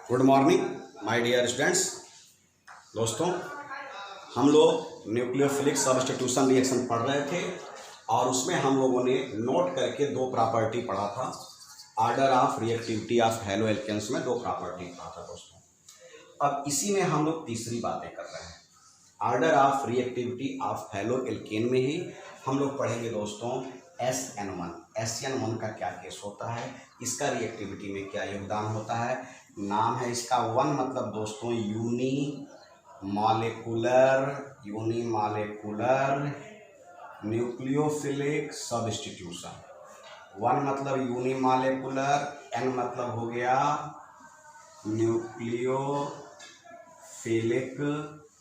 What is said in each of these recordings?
Good morning my dear students. दोस्तों, हम लोग न्यूक्लियोफिलिक सब्स्टिट्यूशन रिएक्शन पढ़ रहे थे और उसमें हम लोगों ने नोट करके दो प्रॉपर्टी पढ़ा था। Order of reactivity of haloalkanes में दो प्रॉपर्टी पढ़ा था दोस्तों। अब इसी में हम लोग तीसरी बातें कर रहे हैं। Order of reactivity of haloalkane में ही हम लोग पढ़ेंगे दोस्तों SN1। SN1 का क्या केस होता है, इसका रिएक्टिविटी में क्या योगदान होता है। नाम है इसका वन, मतलब दोस्तों यूनिमॉलिक्यूलर न्यूक्लियोफिलिक सब्स्टिट्यूशन। वन मतलब यूनिमॉलिक्यूलर, एन मतलब हो गया न्यूक्लियोफिलिक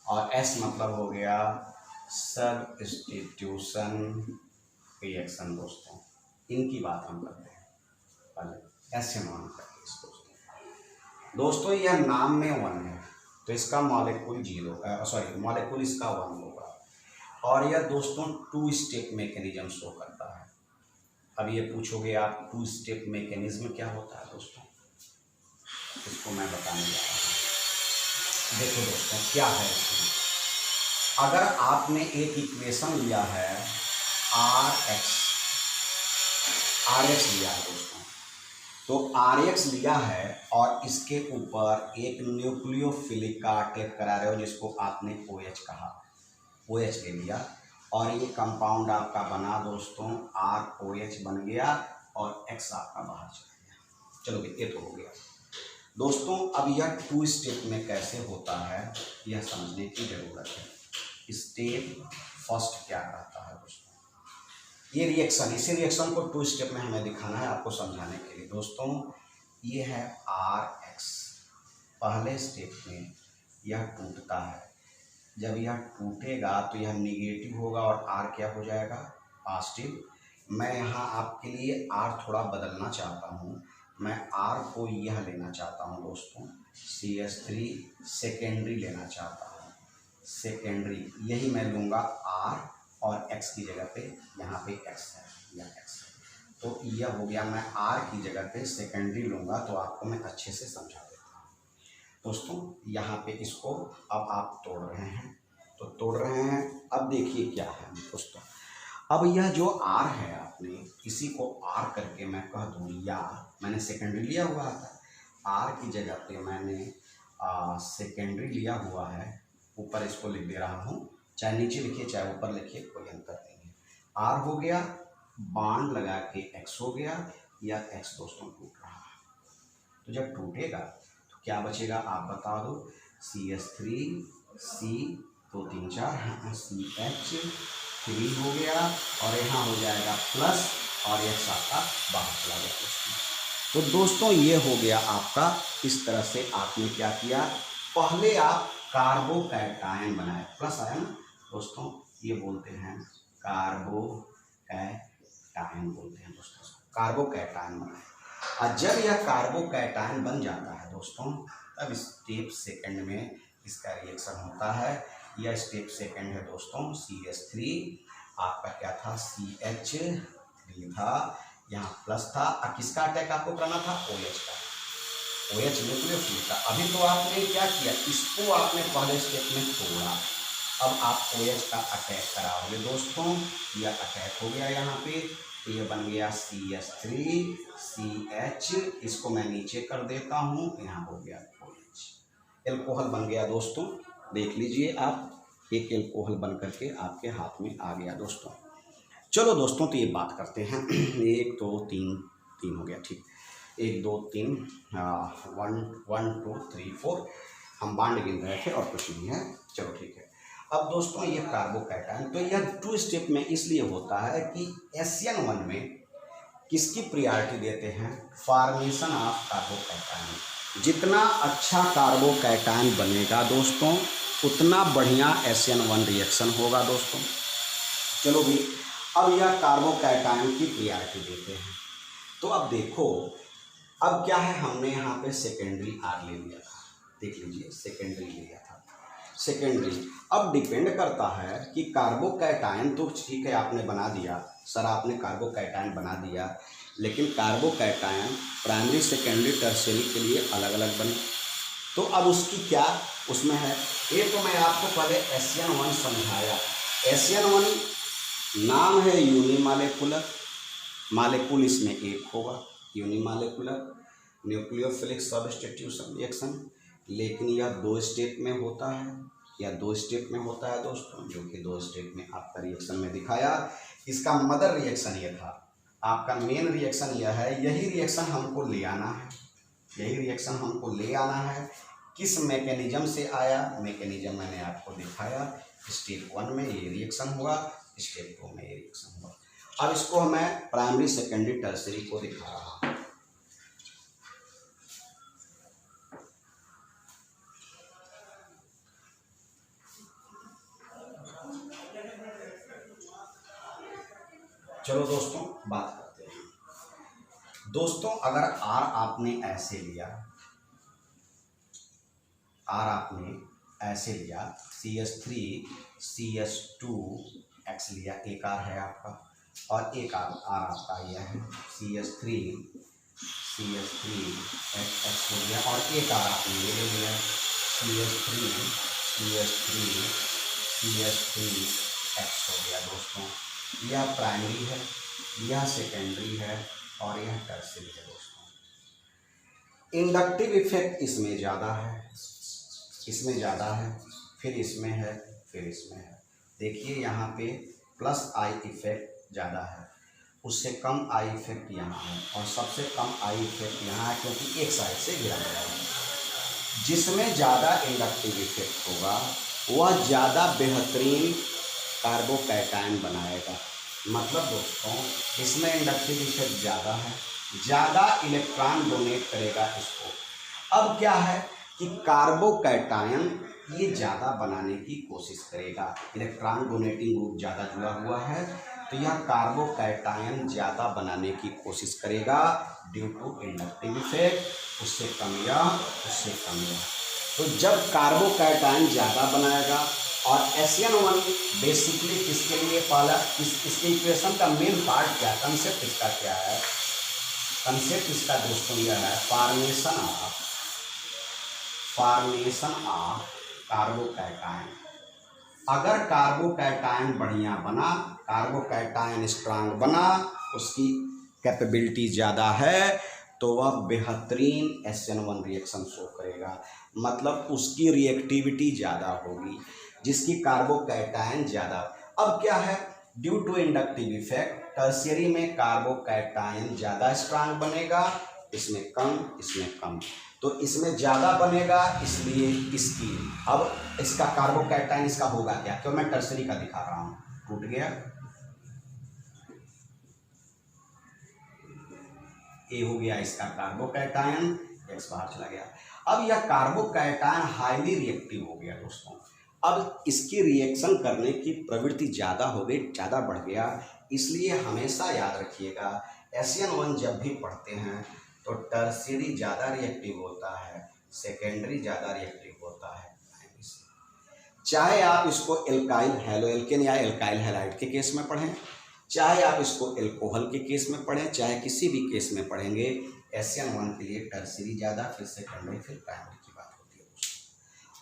और एस मतलब हो गया सब्स्टिट्यूशन रिएक्शन। दोस्तों, इनकी बात हम करते हैं पहले। SN1 का केस दोस्तों यह नाम में वन है तो इसका मॉलिक्यूल मॉलिक्यूल इसका वन होगा और यह दोस्तों टू स्टेप मैकेनिज्म शो करता है। अब ये पूछोगे आप टू स्टेप मैकेनिज्म क्या होता है दोस्तों, इसको मैं बताने जा रहा हूँ। देखो दोस्तों क्या है इसमें, अगर आपने एक इक्वेशन लिया है RX लिया है दोस्तों, तो RX लिया है और इसके ऊपर एक न्यूक्लियोफिलिक का अटैक करा रहे हो जिसको आपने OH कहा, OH ले लिया और ये कंपाउंड आपका बना दोस्तों, ROH बन गया और X आपका बाहर चला गया। चलो ये तो हो गया दोस्तों। अब यह टू स्टेप में कैसे होता है यह समझने की जरूरत है। स्टेप फर्स्ट क्या कहता है दोस्तों, ये रिएक्शन, इसी रिएक्शन को टू स्टेप में हमें दिखाना है आपको समझाने के लिए। दोस्तों ये है RX, पहले स्टेप में यह टूटता है। जब यह टूटेगा तो यह निगेटिव होगा और R क्या हो जाएगा, पॉजिटिव। मैं यहाँ आपके लिए R थोड़ा बदलना चाहता हूँ, मैं R को यह लेना चाहता हूँ दोस्तों, CH3 सेकेंडरी लेना चाहता हूँ। सेकेंडरी यही मैं लूँगा R और X की जगह पे यहाँ पे X है या X है, तो यह हो गया। मैं R की जगह पे सेकेंडरी लूँगा तो आपको मैं अच्छे से समझा देता हूँ दोस्तों। यहाँ पे इसको अब आप तोड़ रहे हैं तो तोड़ रहे हैं। अब देखिए क्या है दोस्तों, अब यह जो R है आपने इसी को R करके मैं कह दूँ, या मैंने सेकेंडरी लिया हुआ था, R की जगह पे मैंने सेकेंडरी लिया हुआ है, ऊपर इसको लिख दे रहा हूँ, चाहे नीचे लिखिए चाहे ऊपर लिखिए कोई अंतर नहीं है। R हो गया, बांड लगा के X हो गया, या X दोस्तों टूट रहा है। तो जब टूटेगा तो क्या बचेगा आप बता दो, CH3 C 2 3 4 CH3 हो गया और यहाँ हो जाएगा प्लस और X आपका बाहर चला गया दोस्तों। तो दोस्तों ये हो गया आपका। इस तरह से आपने क्या किया, पहले आप कार्बोकैटायन बनाए, प्लस आया ना दोस्तों, ये बोलते हैं कार्बोकैटायन बोलते हैं दोस्तों, कार्बोकैटायन बनाए। और जब यह कार्बोकैटायन बन जाता है दोस्तों, तब स्टेप सेकंड में इसका रिएक्शन होता है। यह स्टेप सेकंड है दोस्तों, CH3 आपका क्या था, CH3 था, यहाँ प्लस था। अब किसका अटैक आपको करना था, OH का, OH न्यूक्लियोफिलिक का। अभी तो आपने क्या किया, इसको आपने पहले स्टेप में तोड़ा, अब आप OH का अटैक कराओगे दोस्तों। यह अटैक हो गया यहाँ पे, तो ये बन गया CH3 CH, इसको मैं नीचे कर देता हूँ, यहाँ हो गया OH, एल्कोहल बन गया दोस्तों। देख लीजिए आप, एक एल्कोहल बन करके आपके हाथ में आ गया दोस्तों। चलो दोस्तों, तो ये बात करते हैं। 1 2 3 हो गया, ठीक, 1 2 3 1 2 3 4 हम बांड गिन रहे थे और कुछ नहीं है। चलो ठीक है। अब दोस्तों ये कार्बोकैटायन, तो यह टू स्टेप में इसलिए होता है कि SN1 में किसकी प्रियॉरिटी देते हैं, फॉर्मेशन ऑफ कार्बोकैटायन। जितना अच्छा कार्बोकैटायन बनेगा दोस्तों उतना बढ़िया SN1 रिएक्शन होगा दोस्तों। चलो भी, अब यह कार्बोकैटायन की प्रियॉरिटी देते हैं। तो अब देखो, अब क्या है, हमने यहाँ पे सेकेंडरी R ले लिया था, देख लीजिए सेकेंडरी लिया था, सेकेंडरी। अब डिपेंड करता है कि कार्बोकैटायन तो ठीक है आपने बना दिया सर, आपने कार्बोकैटायन बना दिया, लेकिन कार्बोकैटायन प्राइमरी सेकेंडरी टर्शियरी के लिए अलग अलग बने। तो अब उसकी क्या उसमें है, ये तो मैं आपको पहले SN1 समझाया। SN1 नाम है यूनिमालिकुलर, मालिक्यूल इसमें एक होगा, यूनिमालिकुलर न्यूक्लियोफिलिक सब्स्टिट्यूशन रिएक्शन, लेकिन यह 2 स्टेप में होता है, या 2 स्टेप में होता है दोस्तों, जो कि 2 स्टेप में आपका रिएक्शन में दिखाया। इसका मदर रिएक्शन ये था, आपका मेन रिएक्शन यह है, यही रिएक्शन हमको ले आना है, यही रिएक्शन हमको ले आना है। किस मैकेनिज्म से आया, मैकेनिज्म मैंने आपको दिखाया। स्टेप 1 में ये रिएक्शन हुआ, स्टेप 2 में ये रिएक्शन हुआ। अब इसको मैं प्राइमरी सेकेंडरी टर्सरी को दिखा रहा हूँ। चलो दोस्तों बात करते हैं। दोस्तों अगर R आपने ऐसे लिया, R आपने ऐसे लिया, CH3 CH2X लिया, एक R है आपका, और एक R आपका यह है CH3 CH3X हो गया, और एक R आपने ये ले लिया CH3 CH3X हो गया। दोस्तों यह प्राइमरी है, यह सेकेंडरी है, और यह टर्शियरी है। दोस्तों इंडक्टिव इफेक्ट इसमें ज़्यादा है, इसमें ज़्यादा है, फिर इसमें है, फिर इसमें है। देखिए यहाँ पे प्लस आई इफेक्ट ज़्यादा है, उससे कम आई इफेक्ट यहाँ है, और सबसे कम आई इफेक्ट यहाँ है, क्योंकि एक साइड से गिरा गया है। जिसमें ज़्यादा इंडक्टिव इफेक्ट होगा वह ज़्यादा बेहतरीन कार्बोकैटायन बनाएगा। मतलब दोस्तों इसमें इंडक्टिव इफेक्ट ज़्यादा है, ज़्यादा इलेक्ट्रॉन डोनेट करेगा इसको। अब क्या है कि कार्बोकैटायन ये ज़्यादा बनाने की कोशिश करेगा, इलेक्ट्रॉन डोनेटिंग ग्रुप ज़्यादा जुड़ा हुआ है, तो यह कार्बोकैटायन ज़्यादा बनाने की कोशिश करेगा ड्यू टू इंडक्टिव इफेक्ट, उससे कम या उससे कम या। तो जब कार्बोकैटायन ज़्यादा बनाएगा, और SN1 बेसिकली किसके लिए पहला, इसके इक्वेशन का मेन पार्ट क्या, कंसेप्ट इसका क्या है, कंसेप्ट इसका दोस्तों यह है फॉर्मेशन ऑफ कार्बोकैटायन। अगर कार्बोकैटायन बढ़िया बना, कार्बोकैटायन स्ट्रांग बना, उसकी कैपेबिलिटी ज़्यादा है, तो वह बेहतरीन SN1 रिएक्शन शो करेगा, मतलब उसकी रिएक्टिविटी ज़्यादा होगी, जिसकी कार्बोकैटायन ज़्यादा। अब क्या है, due to inductive effect tertiary में कार्बोकैटायन ज़्यादा स्ट्रांग बनेगा, इसमें कम, इसमें कम। तो इसमें ज़्यादा बनेगा, इसलिए इसकी, अब इसका कार्बोकैटायन इसका होगा क्या, क्यों मैं टर्शियरी का दिखा रहा हूँ, टूट गया, ए हो गया इसका कार्बोकैटायन, एक्स बाहर चला गया। अब यह कार्बोकैटायन हाईली रिएक्टिव हो गया दोस्तों, अब इसकी रिएक्शन करने की प्रवृत्ति ज़्यादा हो गई, ज़्यादा बढ़ गया। इसलिए हमेशा याद रखिएगा SN1 जब भी पढ़ते हैं तो टर्शियरी ज़्यादा रिएक्टिव होता है, सेकेंडरी ज़्यादा रिएक्टिव होता है। चाहे आप इसको एल्काइल हैलो एल्केन या एल्काइल हैलाइड के केस में पढ़ें, चाहे आप इसको एल्कोहल के केस में पढ़ें, चाहे किसी भी केस में पढ़ेंगे, SN1 के लिए टर्शियरी ज़्यादा, फिर सेकेंडरी, फिर प्राइमरी की बात होती है।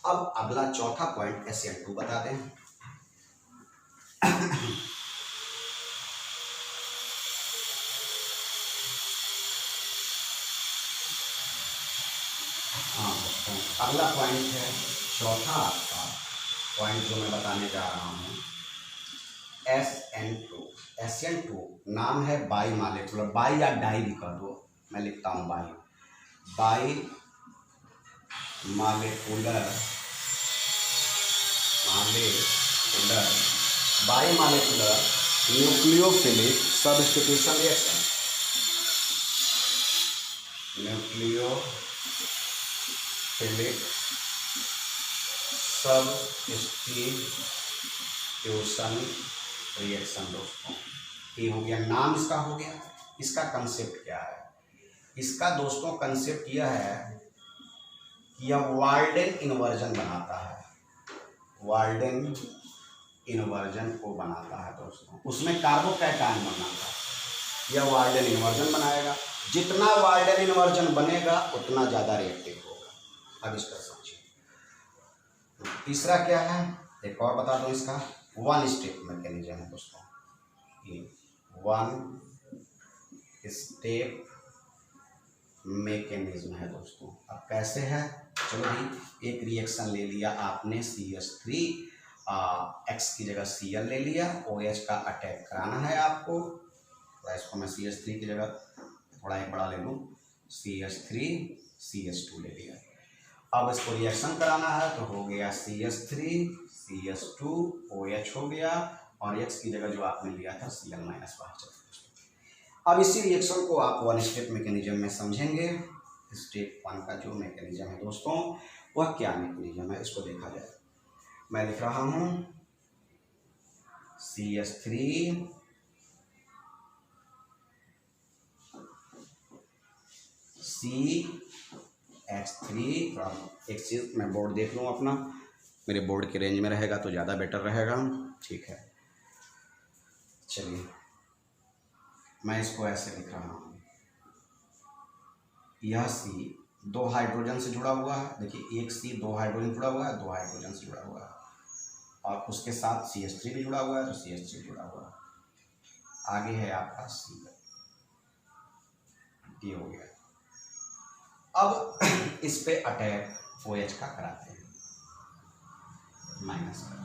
अब अगला चौथा पॉइंट SN2 बता दें। हाँ दोस्तों, अगला पॉइंट है चौथा आपका पॉइंट जो मैं बताने जा रहा हूँ, SN2। SN2 नाम है बाई मालिकुलर, बाई या डाई भी कर दो, मैं लिखता हूँ by molecular nucleophilic substitution reaction, nucleophilic substitution reaction दोस्तों, ये हो गया, नाम इसका हो गया। इसका कंसेप्ट क्या है, इसका दोस्तों कंसेप्ट यह है कि यह वाल्डेन इन्वर्जन बनाता है, वाल्डेन इन्वर्जन को बनाता है दोस्तों, उसमें कार्बोकैटायन बनाता है, यह वाल्डेन इन्वर्जन बनाएगा। जितना वाल्डेन इन्वर्जन बनेगा उतना ज़्यादा रिएक्टिव होगा, अब इसका समझिए। तीसरा क्या है, एक और बता दो इसका, वन स्टेप मैकेनिज्म है दोस्तों, ये वन स्टेप मैकेनिज्म है दोस्तों। अब कैसे है, चलो भाई, एक रिएक्शन ले लिया आपने CH3, X की जगह Cl ले लिया, OH का अटैक कराना है आपको, तो इसको मैं CH3 की जगह थोड़ा एक बड़ा ले लूँ, CH3 CH2 ले लिया। अब इसको रिएक्शन कराना है तो हो गया CH3 CH2 OH हो गया, और X की जगह जो आपने लिया था Cl माइनस बाहर चला। अब इसी रिएक्शन को आप वन स्टेप मैकेनिज्म में समझेंगे। स्टेप वन का जो मैकेनिज्म है दोस्तों, वह क्या मैकेनिज्म है, इसको देखा जाए। मैं लिख रहा हूं CH3 CH3। एक चीज मैं बोर्ड देख लूँ अपना, मेरे बोर्ड के रेंज में रहेगा तो ज़्यादा बेटर रहेगा। ठीक है, चलिए मैं इसको ऐसे लिख रहा हूँ, यह C दो हाइड्रोजन से जुड़ा हुआ है, देखिए एक C दो हाइड्रोजन जुड़ा हुआ है, दो हाइड्रोजन से जुड़ा हुआ है, और उसके साथ CH3 भी जुड़ा हुआ है, तो CH3 जुड़ा हुआ है, आगे है आपका Cl, ये हो गया। अब इस पे अटैक OH का कराते हैं, माइनस कर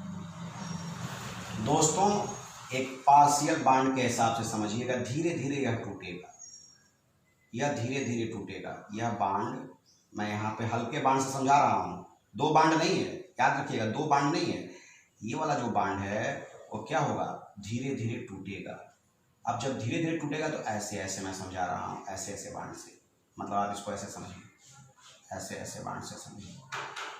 दोस्तों। एक पार्शियल बांड के हिसाब से समझिएगा, धीरे धीरे यह टूटेगा, यह धीरे धीरे टूटेगा। यह बांड मैं यहाँ पे हल्के बांड से समझा रहा हूँ, दो बांड नहीं है, याद रखिएगा, दो बांड नहीं है। ये वाला जो बांड है वो क्या होगा, धीरे धीरे टूटेगा। अब जब धीरे धीरे टूटेगा तो ऐसे ऐसे मैं समझा रहा हूँ, ऐसे ऐसे बांड से, मतलब आप इसको ऐसे समझिए, ऐसे ऐसे बांड से समझिए,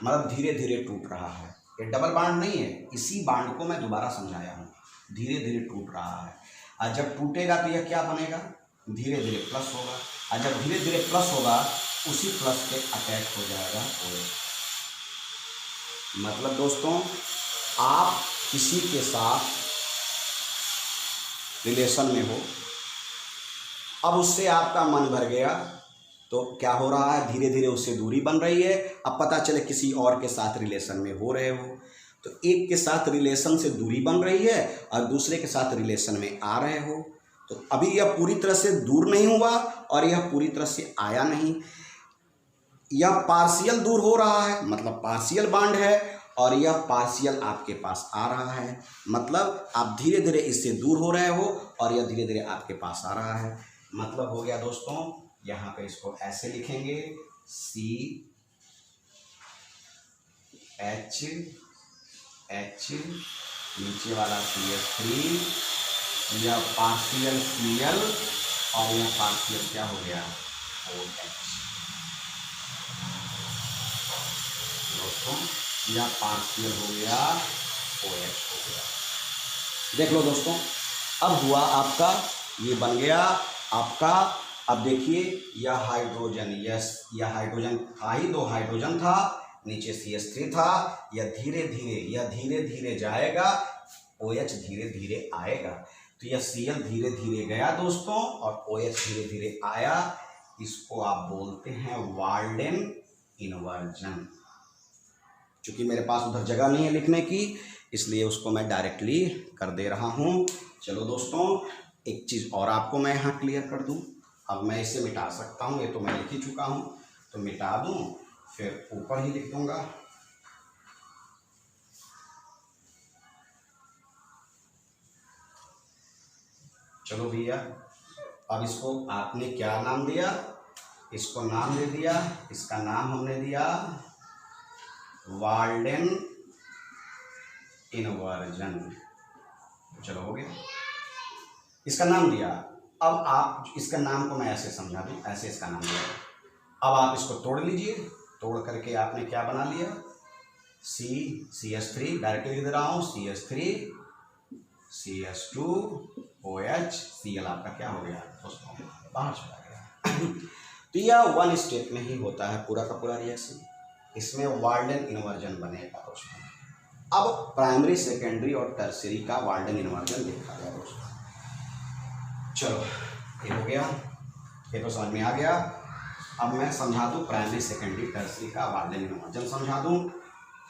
मतलब धीरे धीरे टूट रहा है। ये डबल बांड नहीं है, इसी बांड को मैं दोबारा समझाया हूँ, धीरे धीरे टूट रहा है। और जब टूटेगा तो यह क्या बनेगा, धीरे धीरे प्लस होगा, और जब धीरे धीरे प्लस होगा उसी प्लस पे अटैक हो जाएगा OH। मतलब दोस्तों, आप किसी के साथ रिलेशन में हो, अब उससे आपका मन भर गया तो क्या हो रहा है, धीरे धीरे उससे दूरी बन रही है। अब पता चले किसी और के साथ रिलेशन में हो रहे हो, तो एक के साथ रिलेशन से दूरी बन रही है और दूसरे के साथ रिलेशन में आ रहे हो, तो अभी यह पूरी तरह से दूर नहीं हुआ और यह पूरी तरह से आया नहीं, यह पार्शियल दूर हो रहा है, मतलब पार्शियल बांड है, और यह पार्शियल आपके पास आ रहा है, मतलब आप धीरे धीरे इससे दूर हो रहे हो और यह धीरे धीरे आपके पास आ रहा है। मतलब हो गया दोस्तों, यहाँ पे इसको ऐसे लिखेंगे, CH नीचे वाला CH3, यह पार्शियल Cl और यह पार्शियल क्या हो गया, OH। दोस्तों यह पार्शियल हो गया, OH हो गया। देख लो दोस्तों, अब हुआ आपका, ये बन गया आपका। अब देखिए यह हाइड्रोजन, यह हाइड्रोजन था ही, दो हाइड्रोजन था, नीचे CH3 था, यह धीरे धीरे जाएगा, OH धीरे धीरे आएगा। तो यह Cl धीरे धीरे गया दोस्तों और OH धीरे धीरे आया। इसको आप बोलते हैं वाल्डेन इन्वर्जन। चूंकि मेरे पास उधर जगह नहीं है लिखने की, इसलिए उसको मैं डायरेक्टली कर दे रहा हूँ। चलो दोस्तों, एक चीज़ और आपको मैं यहाँ क्लियर कर दूँ। अब मैं इसे मिटा सकता हूँ, ये तो मैं लिख ही चुका हूँ, तो मिटा दूँ, फिर ऊपर ही लिख दूँगा। चलो भैया, अब इसको आपने क्या नाम दिया, इसको नाम दे दिया, इसका नाम हमने दिया वाल्डेन इन्वर्जन। चलो हो गया, इसका नाम दिया। अब आप इसका नाम को मैं ऐसे समझा दूँ, ऐसे इसका नाम दिया। अब आप इसको तोड़ लीजिए, तोड़ करके आपने क्या बना लिया, CH3 डायरेक्टली लिख दे रहा हूँ, CH3 CH2 OH, Cl आपका क्या हो गया दोस्तों, बाहर चला गया। तो यह वन स्टेप में ही होता है पूरा का पूरा रिएक्शन, इसमें वाल्डेन इन्वर्जन बनेगा दोस्तों। अब प्राइमरी, सेकेंडरी और टर्शियरी का वाल्डेन इन्वर्जन देखा गया दोस्तों। चलो ये हो गया, ये तो समझ में आ गया। अब मैं समझा दूँ प्राइमरी सेकेंडरी टर्सरी का वाल्डेन इन्वर्जन समझा दूँ।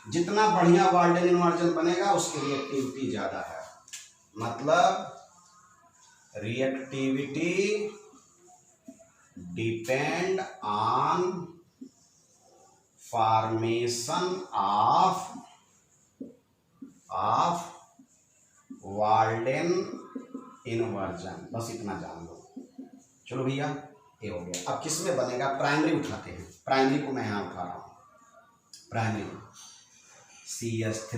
जितना बढ़िया वाल्डेन इन्वर्जन बनेगा उसकी रिएक्टिविटी ज़्यादा है, मतलब reactivity depend on formation of Walden inversion. बस इतना जान लो। चलो भैया ये हो गया। अब किस में बनेगा? प्राइमरी उठाते हैं। प्राइमरी को मैं यहाँ उठा रहा हूँ। प्राइमरी CH3,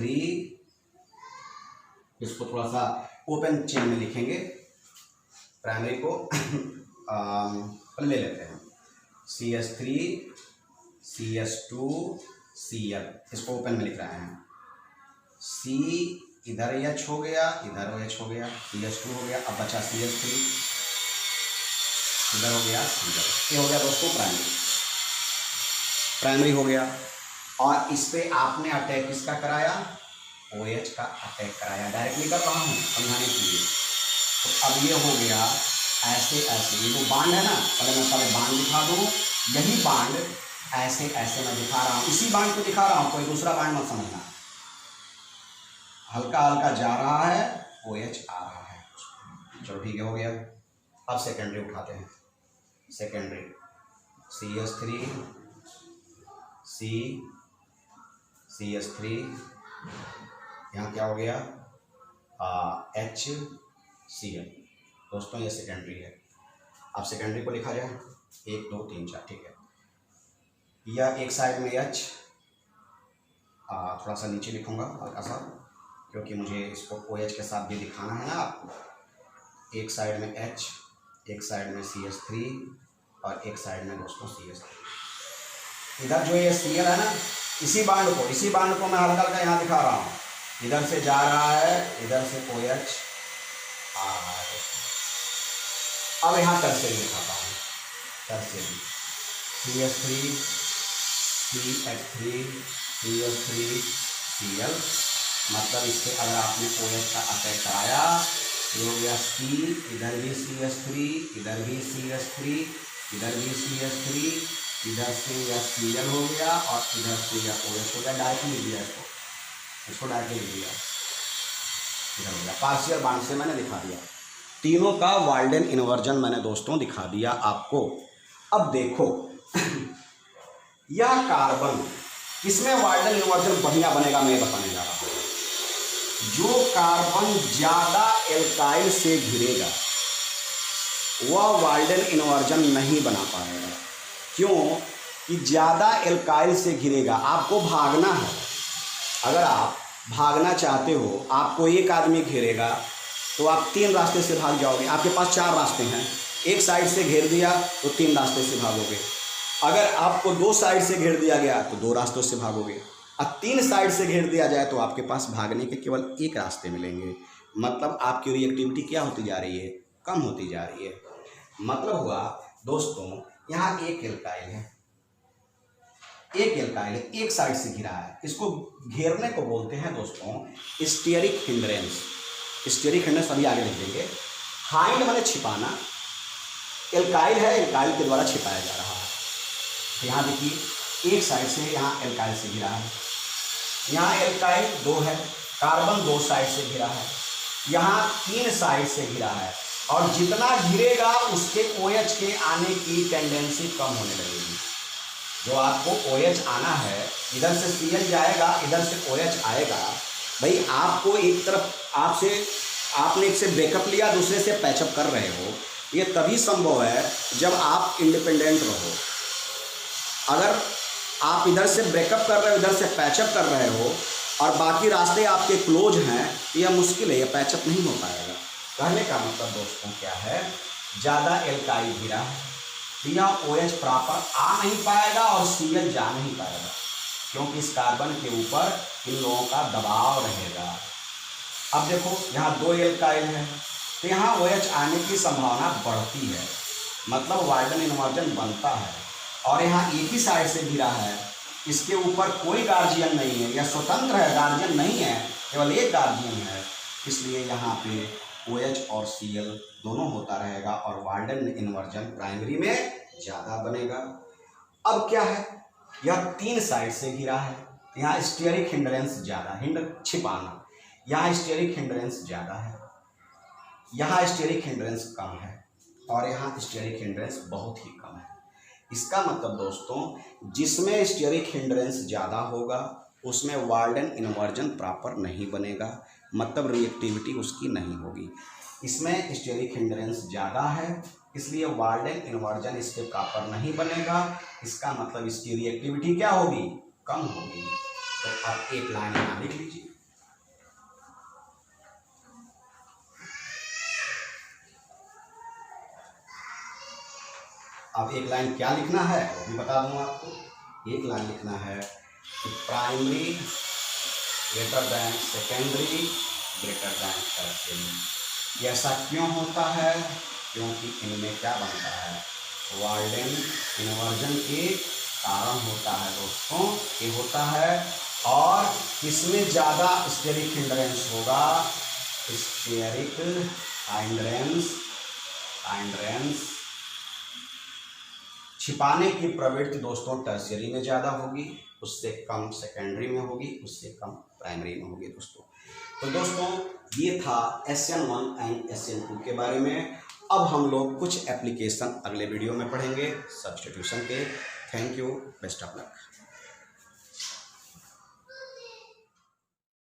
इसको थोड़ा सा ओपन चेन में लिखेंगे। प्राइमरी को ले लेते हैं CH3 CH2 Cl, इसको ओपन में लिख रहे हैं। C इधर H हो गया, इधर H हो गया, CH2 हो गया। अब बचा CH3, इधर हो गया Cl। ये हो गया दोस्तों प्राइमरी हो गया। और इस पे आपने अटैक किसका कराया? OH का अटैक कराया। डायरेक्टली कर रहा हूँ समझाने के लिए। तो अब ये हो गया ऐसे ऐसे, ये जो बांड है ना, पहले बांड दिखा दूँ। यही बांड ऐसे ऐसे मैं दिखा रहा हूँ, इसी बांड को दिखा रहा हूँ, कोई दूसरा बांड मत समझना। हल्का हल्का जा रहा है, OH आ रहा है। चलो ठीक है, हो गया। अब सेकेंडरी उठाते हैं। सेकेंडरी CH3 CH3, यहाँ क्या हो गया? HCl। दोस्तों ये सेकेंडरी है। अब सेकेंडरी को लिखा जाए 1 2 3 4, ठीक है। यह एक साइड में H, थोड़ा सा नीचे लिखूंगा हल्का सा, क्योंकि मुझे इसको OH के साथ भी दिखाना है ना आपको। एक साइड में H, एक साइड में CH3 और एक साइड में दोस्तों CH3। इधर जो ये Cl है ना, इसी बांड को मैं हल्का हल्का यहाँ दिखा रहा हूँ। इधर से जा रहा है, इधर से OH आ रहा है। अब यहाँ टर्सरी दिखाता हूँ। Tertiary CH3 CH3 CH3 Cl, मतलब इससे अगर आपने OH का अटैक कराया तो हो गया C, इधर भी CH3, इधर भी CH3, इधर भी CH3, इधर से यह Cl हो गया और इधर से यह OH हो गया। डायरेक्टली लिख दिया इसको डायरेक्टली लिख दिया, इधर हो गया। पार्शियल बांड से मैंने दिखा दिया। तीनों का वाल्डेन इन्वर्जन मैंने दोस्तों दिखा दिया आपको। अब देखो यह कार्बन, इसमें वाल्डेन इन्वर्जन बढ़िया बनेगा, मैं बताने जा रहा हूँ। जो कार्बन ज्यादा एल्काइल से घिरेगा वह वाल्डेन इन्वर्जन नहीं बना पाएगा। क्यों? कि ज्यादा एल्काइल से घिरेगा। आपको भागना है, अगर आप भागना चाहते हो, आपको एक आदमी घेरेगा तो आप 3 रास्ते से भाग जाओगे। आपके पास 4 रास्ते हैं, एक साइड से घेर दिया तो 3 रास्ते से भागोगे। अगर आपको 2 साइड से घेर दिया गया तो 2 रास्तों से भागोगे। अब 3 साइड से घेर दिया जाए तो आपके पास भागने के केवल 1 रास्ते मिलेंगे। मतलब आपकी रिएक्टिविटी क्या होती जा रही है? कम होती जा रही है। मतलब हुआ दोस्तों, यहाँ एक एल्काइल है, एक साइड से घिरा है। इसको घेरने को बोलते हैं दोस्तों स्टीयरिक हिंड्रेंस। स्टीयरिक हिंड्रेंस अभी आगे लिख देंगे। हाइंड माने छिपाना, एल्काइल है, एल्काइल के द्वारा छिपाया जा रहा है। यहाँ देखिए एक साइड से यहाँ एल्काइल से घिरा है, यहाँ एल्काइल 2 है, कार्बन 2 साइड से घिरा है, यहाँ 3 साइड से घिरा है। और जितना घिरेगा उसके OH के आने की टेंडेंसी कम होने लगेगी। जो आपको OH आना है, इधर से Cl जाएगा, इधर से OH आएगा। भाई आपको एक तरफ आपने एक से ब्रेकअप लिया, दूसरे से पैचअप कर रहे हो। ये तभी संभव है जब आप इंडिपेंडेंट रहो। अगर आप इधर से ब्रेकअप कर रहे हो, इधर से पैचअप कर रहे हो और बाकी रास्ते आपके क्लोज हैं, यह मुश्किल है, यह पैचअप नहीं हो पाएगा। कहने का मतलब दोस्तों क्या है? ज़्यादा एल्काइल घिरा है, यहाँ OH प्रॉपर आ नहीं पाएगा और Cl जा नहीं पाएगा, क्योंकि इस कार्बन के ऊपर इन लोगों का दबाव रहेगा। अब देखो यहाँ 2 एल्काइल है तो यहाँ OH आने की संभावना बढ़ती है, मतलब वाल्डेन इन्वर्जन बनता है। और यहाँ एक ही साइड से घिरा है, इसके ऊपर कोई गार्जियन नहीं है, यह स्वतंत्र है, गार्जियन नहीं है, केवल एक गार्जियन है। इसलिए यहाँ पे OH और Cl दोनों होता रहेगा और वाल्डेन इन्वर्जन प्राइमरी में ज़्यादा बनेगा। अब क्या है, यह 3 साइड से घिरा है, यहाँ स्टेरिक हिंड्रेंस ज्यादा, छिपाना, यहाँ स्टेरिक हिंड्रेंस ज्यादा है, यहाँ स्टेरिक हिंड्रेंस कम है, और यहाँ स्टेरिक हिंड्रेंस बहुत ही कम है। इसका मतलब दोस्तों, जिसमें स्टेरिक हिंड्रेंस ज़्यादा होगा उसमें वाल्डन इन्वर्जन प्रॉपर नहीं बनेगा, मतलब रिएक्टिविटी उसकी नहीं होगी। इसमें स्टेरिक हिंड्रेंस ज़्यादा है, इसलिए वाल्डन इन्वर्जन इसके प्रॉपर नहीं बनेगा। इसका मतलब इसकी रिएक्टिविटी क्या होगी, कम होगी। तो आप एक लाइन यहाँ लिख लीजिए। अब एक लाइन क्या लिखना है वो भी बता दूं आपको। एक लाइन लिखना है कि primary greater than secondary greater than tertiary. ऐसा क्यों होता है, क्योंकि इनमें क्या बनता है, वाल्डन इन्वर्जन के कारण होता है दोस्तों, ये होता है। और इसमें ज़्यादा स्टेरिक हिंड्रेंस होगा, स्टेरिक हाइंड्रेंस छिपाने की प्रवृत्ति दोस्तों टर्शियरी में ज़्यादा होगी, उससे कम सेकेंडरी में होगी, उससे कम प्राइमरी में होगी दोस्तों। तो दोस्तों ये था SN1 एंड SN2 के बारे में। अब हम लोग कुछ एप्लीकेशन अगले वीडियो में पढ़ेंगे सब्स्टिट्यूशन के। Thank you, best of luck.